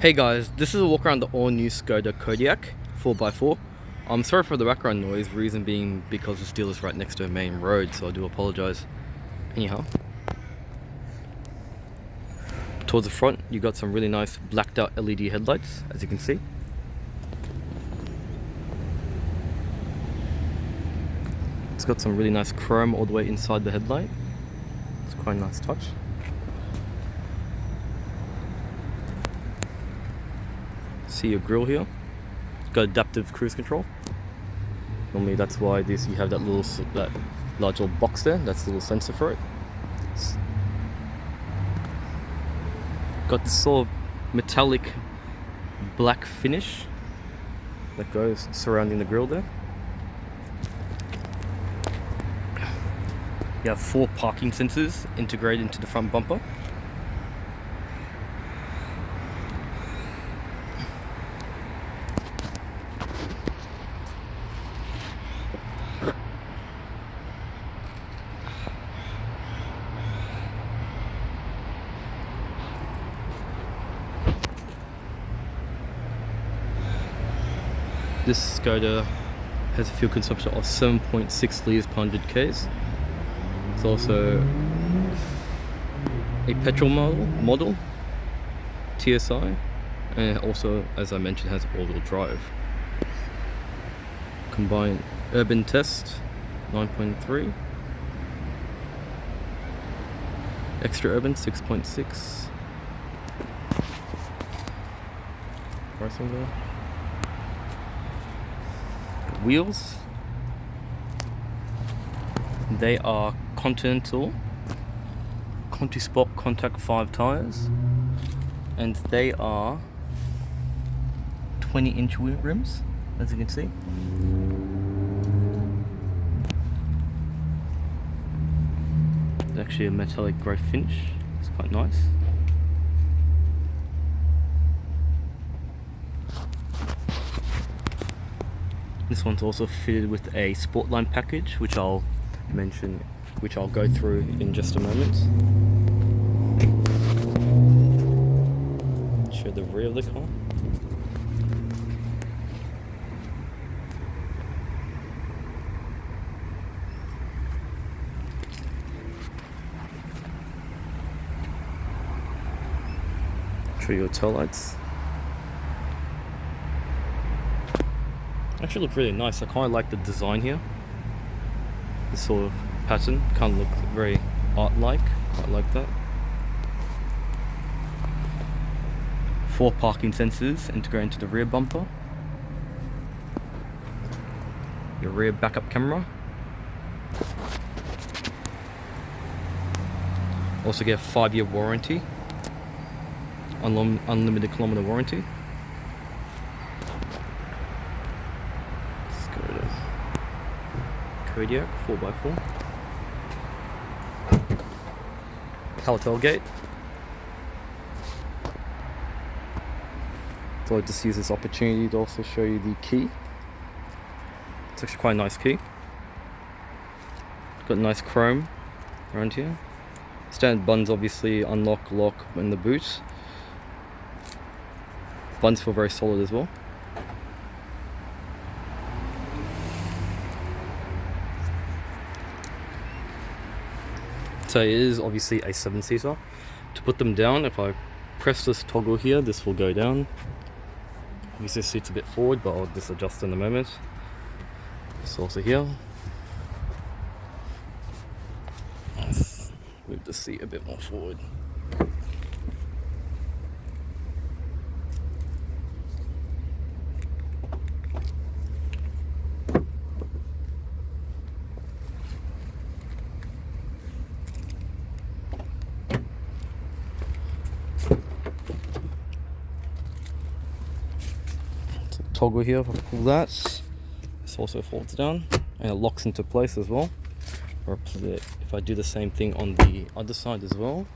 Hey guys, this is a walk around the all-new Skoda Kodiaq 4x4. I'm sorry for the background noise, reason being because this deal is right next to a main road, so I do apologize. Anyhow, towards the front you got some really nice blacked out LED headlights, as you can see. It's got some really nice chrome all the way inside the headlight. It's quite a nice touch. See your grille here. It's got adaptive cruise control. Normally that's why you have that large little box there. That's the little sensor for it. It's got this sort of metallic black finish that goes surrounding the grille there. You have 4 parking sensors integrated into the front bumper. This Skoda has a fuel consumption of 7.6 litres per 100 k's. It's also a petrol model, TSI, and also, as I mentioned, has all-wheel drive. Combined urban test 9.3, extra urban 6.6. Pricing there. Wheels, they are Continental Conti Sport Contact 5 tyres, and they are 20-inch wheel rims, as you can see. It's actually a metallic grey finish. It's quite nice. This one's also fitted with a Sportline package, which I'll go through in just a moment. Show the rear of the car. Show your tail lights. Actually look really nice. I kind of like the design here. This sort of pattern kind of look very art-like. I like that. 4 parking sensors integrated into the rear bumper. Your rear backup camera. Also get a 5-year warranty. Unlimited kilometer warranty. Kodiaq 4x4. Power tailgate. So I just use this opportunity to also show you the key. It's actually quite a nice key. Got nice chrome around here. Standard buttons, obviously, unlock, lock in the boot. Buttons feel very solid as well. So it is obviously a 7-seater. To put them down, if I press this toggle here, this will go down. Obviously this seat's a bit forward, but I'll just adjust in a moment. It's also here. Let's move the seat a bit more forward. Toggle here, if I pull that, this also folds down and it locks into place as well. Or if I do the same thing on the other side as well.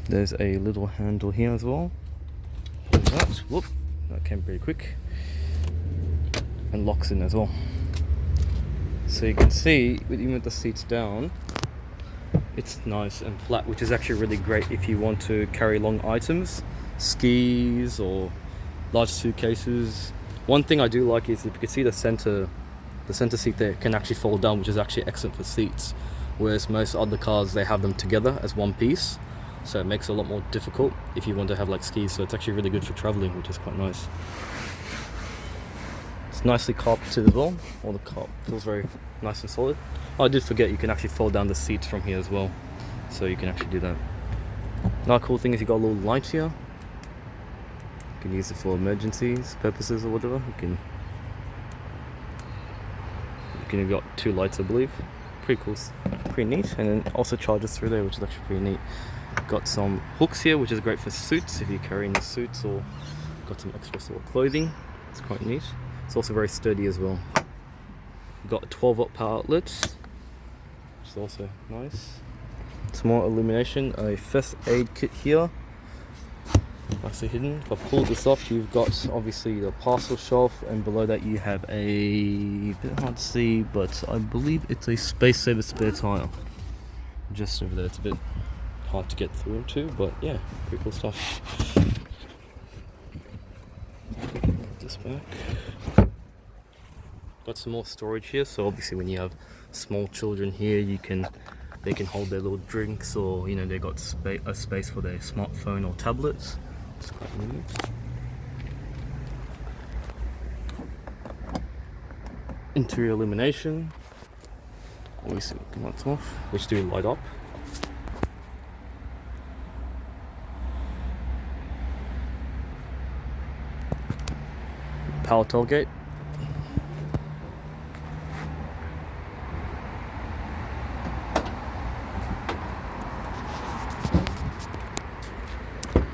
There's a little handle here as well. Pull that, whoop, that came pretty quick. And locks in as well. So you can see, even with the seats down, it's nice and flat, which is actually really great if you want to carry long items, skis or large suitcases. One thing I do like is if you can see the center seat there can actually fold down, which is actually excellent for seats, whereas most other cars, they have them together as one piece, so it makes it a lot more difficult if you want to have like skis. So it's actually really good for traveling, which is quite nice. It's nicely carpeted as well. All the carpet feels very nice and solid. Oh, I did forget, you can actually fold down the seats from here as well, so you can actually do that. Another cool thing is you got a little light here. You can use it for emergencies purposes or whatever. You can got 2 lights, I believe. Pretty cool, pretty neat. And then also charges through there, which is actually pretty neat. Got some hooks here, which is great for suits if you're carrying the suits, or got some extra sort of clothing. It's quite neat. It's also very sturdy as well. We've got a 12-watt power outlet, which is also nice. Some more illumination, a first aid kit here, nicely hidden. If I pull this off, you've got obviously the parcel shelf, and below that you have a bit hard to see, but I believe it's a space saver spare tire. Just over there, it's a bit hard to get through into, but yeah, pretty cool stuff. Put this back. Got some more storage here, so obviously when you have small children here, they can hold their little drinks, or you know, they got a space for their smartphone or tablets. It's quite neat. Interior illumination. Obviously we can light them off, which do light up. Power tailgate.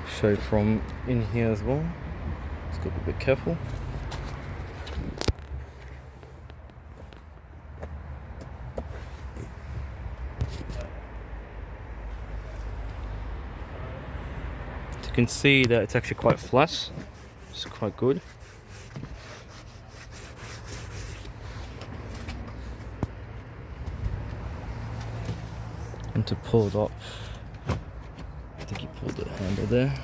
Show from in here as well. Just got to be a bit careful. You can see that it's actually quite flat. It's quite good. And to pull it up, I think you pulled the handle there.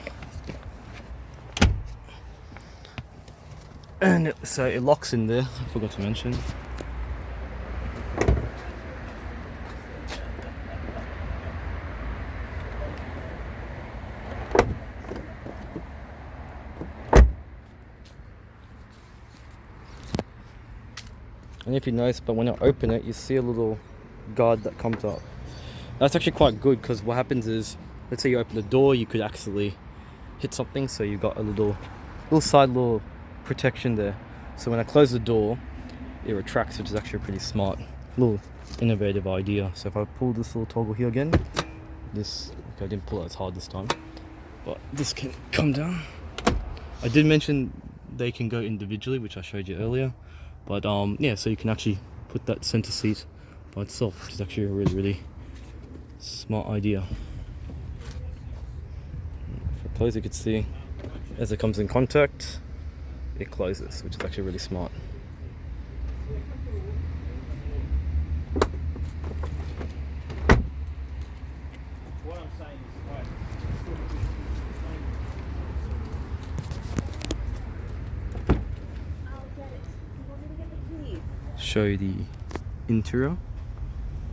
And so it locks in there, I forgot to mention. And if you notice, but when I open it, you see a little guard that comes up. That's actually quite good, because what happens is, let's say you open the door, you could actually hit something, so you've got a little side protection there. So when I close the door, it retracts, which is actually a pretty smart little innovative idea. So if I pull this little toggle here again, this, okay, I didn't pull it as hard this time, but this can come down. I did mention they can go individually, which I showed you earlier, but yeah, so you can actually put that center seat by itself, which is actually a really smart idea. If I close, you can see as it comes in contact, it closes, which is actually really smart. Show you the interior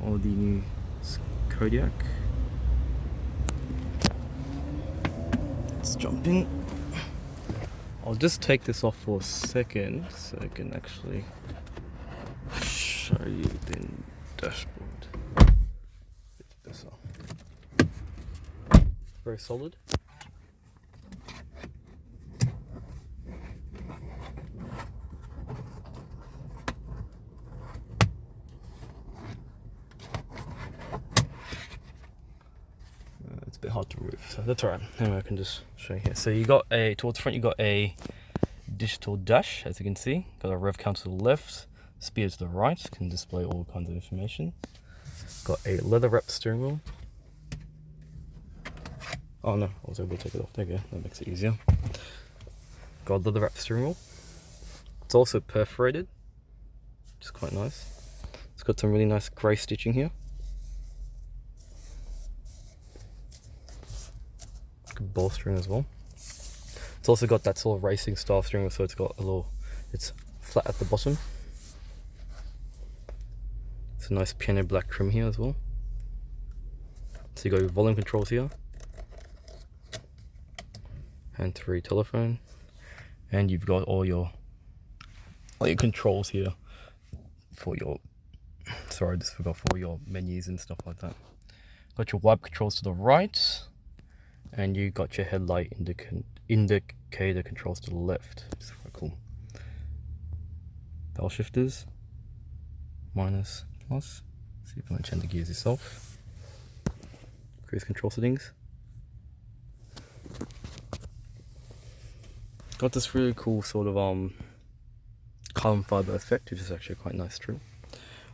of the new Kodiaq. Let's jump in. I'll just take this off for a second so I can actually show you the dashboard. Bit better. Very solid. It's a bit hard to move, so that's alright. Anyway, I can just show you here. So you got towards the front, you got a digital dash, as you can see. Got a rev counter to the left, speed to the right, can display all kinds of information. Got a leather wrapped steering wheel. Oh no, I was able to take it off. There you go, that makes it easier. Got a leather wrapped steering wheel. It's also perforated, which is quite nice. It's It's got some really nice grey stitching here. Good ball string as well. It's also got that sort of racing style string, so it's got a little, it's flat at the bottom. It's a nice piano black trim here as well. So you got your volume controls here, hand-free telephone, and you've got all your controls here for your, sorry I just forgot, for your menus and stuff like that. Got your wipe controls to the right, and you got your headlight indicator controls to the left, which is quite cool. Bell shifters, minus, plus. See if you want to change the gears yourself. Cruise control settings. Got this really cool sort of carbon fiber effect, which is actually quite nice too.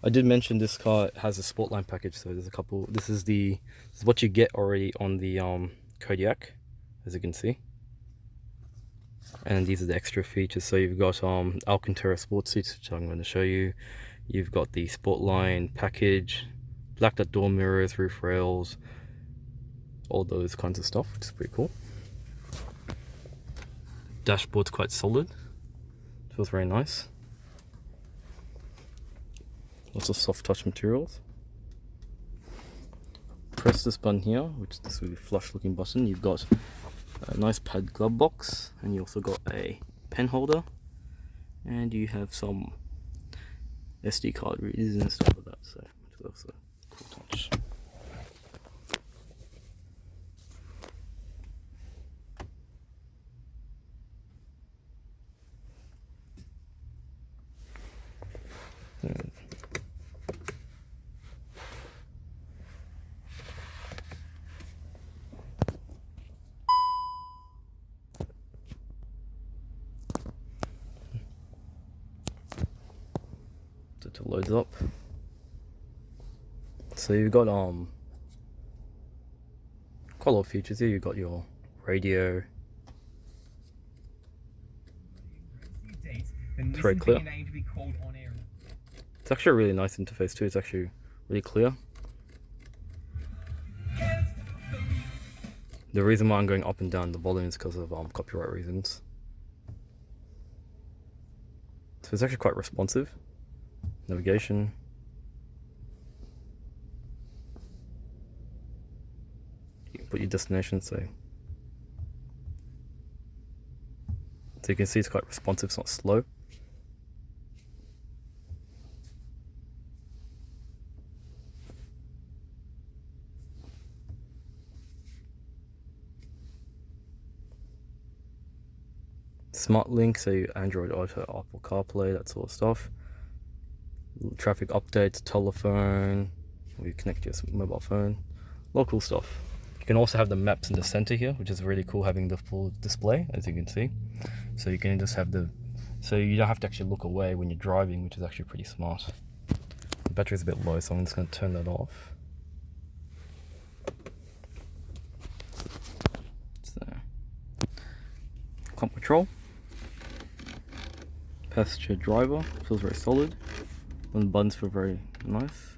I did mention this car has a Sportline package, so there's a couple. This is what you get already on the Kodiaq, as you can see. And these are the extra features. So you've got Alcantara sports seats, which I'm going to show you. You've got the Sportline package, blacked out door mirrors, roof rails, all those kinds of stuff, which is pretty cool. Dashboard's quite solid. Feels very nice. Lots of soft touch materials. Press this button here, which is this really flush looking button. You've got a nice pad glove box, and you also got a pen holder, and you have some SD card readers and stuff like that, so which is also a cool touch. It loads up. So you've got quite a lot of features here. You've got your radio. It's very clear. It's actually a really nice interface too. It's actually really clear. The reason why I'm going up and down the volume is because of copyright reasons. So it's actually quite responsive. Navigation. You can put your destination, so you can see it's quite responsive, it's not slow. Smart link, so Android Auto, Apple CarPlay, that sort of stuff. Traffic updates, telephone, we connect your mobile phone, a lot of cool stuff. You can also have the maps in the center here, which is really cool, having the full display, as you can see. So you can just have so you don't have to actually look away when you're driving, which is actually pretty smart. The battery's a bit low, so I'm just going to turn that off. So, comp control, passenger driver, feels very solid. And the buttons feel very nice.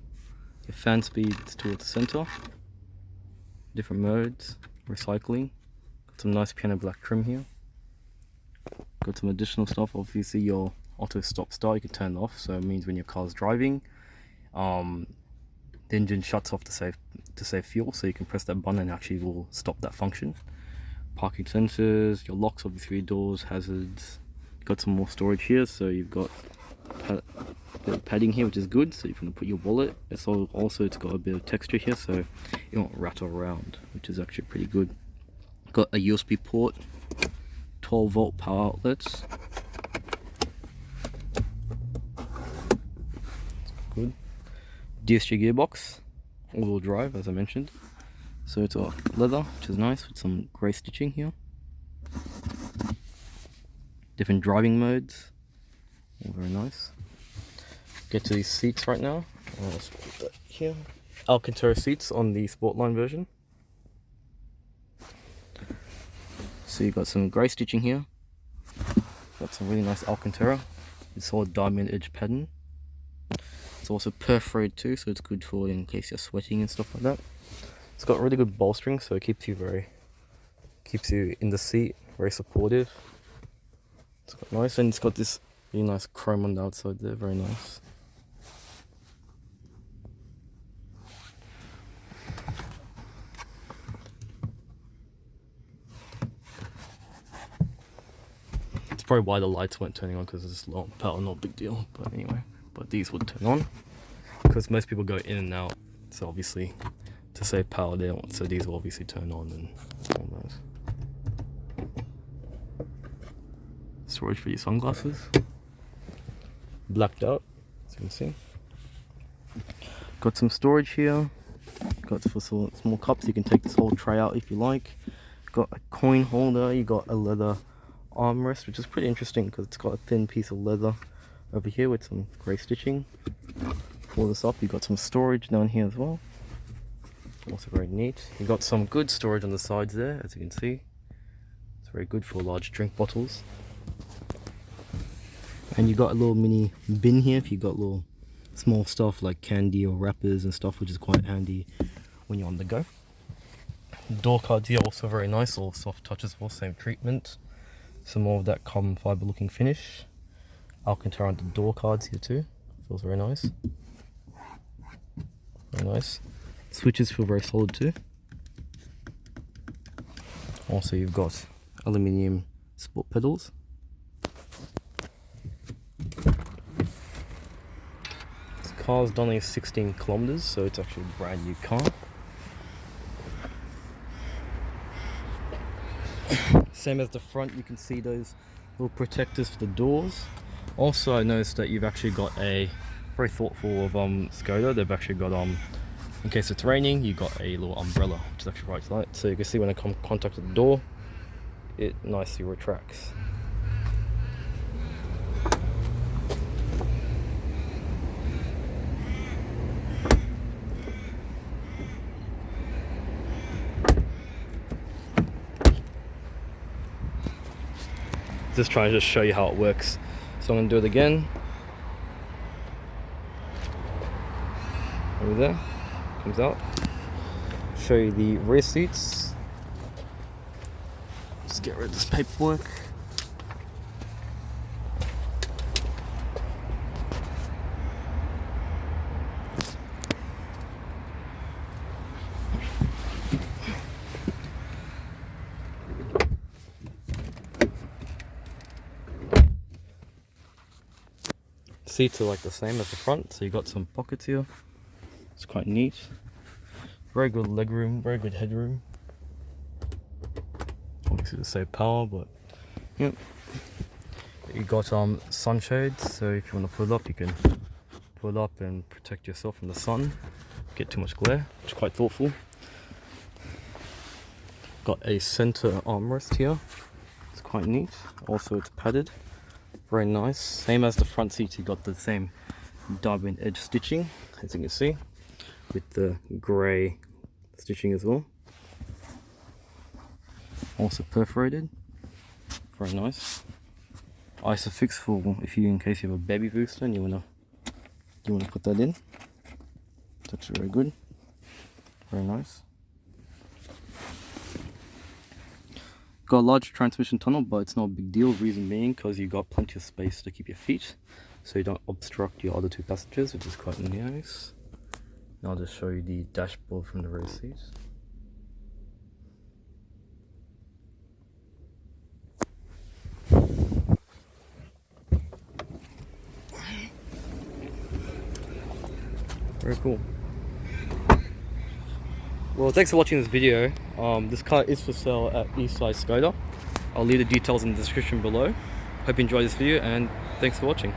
Your fan speed is towards the center. Different modes, recycling. Got some nice piano black trim here. Got some additional stuff. Obviously your auto stop start, you can turn it off, so it means when your car's driving, the engine shuts off to save fuel, so you can press that button and actually will stop that function. Parking sensors, your locks, obviously doors, hazards. Got some more storage here, so you've got a bit of padding here, which is good, so you can put your wallet. It's also it's got a bit of texture here, so you won't rattle around, which is actually pretty good. Got a USB port, 12-volt power outlets. Good. DSG gearbox, all-wheel drive, as I mentioned. So it's a leather, which is nice, with some grey stitching here. Different driving modes, all very nice. Get to these seats right now. Let's put that here. Alcantara seats on the Sportline version. So you've got some grey stitching here. Got some really nice Alcantara. It's all diamond edge pattern. It's also perforated too, so it's good for in case you're sweating and stuff like that. It's got really good bolstering, so it keeps you in the seat, very supportive. It's got nice, and it's got this really nice chrome on the outside there, very nice. It's probably why the lights weren't turning on, because it's low power, not a big deal. But anyway, but these would turn on because most people go in and out. So obviously, to save power, they don't. So these will obviously turn on and all those. Storage for your sunglasses. Blacked out, as you can see. Got some storage here. Got for small cups. You can take this whole tray out if you like. Got a coin holder. You got a leather armrest, which is pretty interesting because it's got a thin piece of leather over here with some grey stitching. Pull this up. You got some storage down here as well. Also very neat. You got some good storage on the sides there, as you can see. It's very good for large drink bottles. And you got a little mini bin here if you got little small stuff like candy or wrappers and stuff, which is quite handy when you're on the go. Door cards here also very nice, all soft touch as well, same treatment. Some more of that carbon fiber looking finish. Alcantara on the door cards here too. Feels very nice. Very nice. Switches feel very solid too. Also you've got aluminium sport pedals. This car's done only 16 kilometers, so it's actually a brand new car. Same as the front, you can see those little protectors for the doors. Also, I noticed that you've actually got a very thoughtful of Skoda. They've actually got in case it's raining, you got a little umbrella, which is actually quite light. So you can see when I come contact with the door, it nicely retracts. Just trying to show you how it works. So I'm going to do it again. Over there, comes out. Show you the rear seats. Just get rid of this paperwork. Seats are like the same as the front, so you got some pockets here. It's quite neat. Very good leg room, very good headroom. Obviously to save power, but yep. You got sunshades, so if you want to pull it up, you can pull it up and protect yourself from the sun. Get too much glare, which is quite thoughtful. Got a center armrest here. It's quite neat. Also, it's padded. Very nice. Same as the front seats, you got the same diamond edge stitching, as you can see, with the grey stitching as well. Also perforated. Very nice. Isofix for if you, in case you have a baby booster and you wanna put that in. It's actually very good. Very nice. Got a large transmission tunnel, but it's not a big deal. Reason being, because you got plenty of space to keep your feet, so you don't obstruct your other two passengers, which is quite nice. Now I'll just show you the dashboard from the rear seat. Very cool. Well, thanks for watching this video. This car is for sale at Eastside Skoda. I'll leave the details in the description below. Hope you enjoyed this video, and thanks for watching.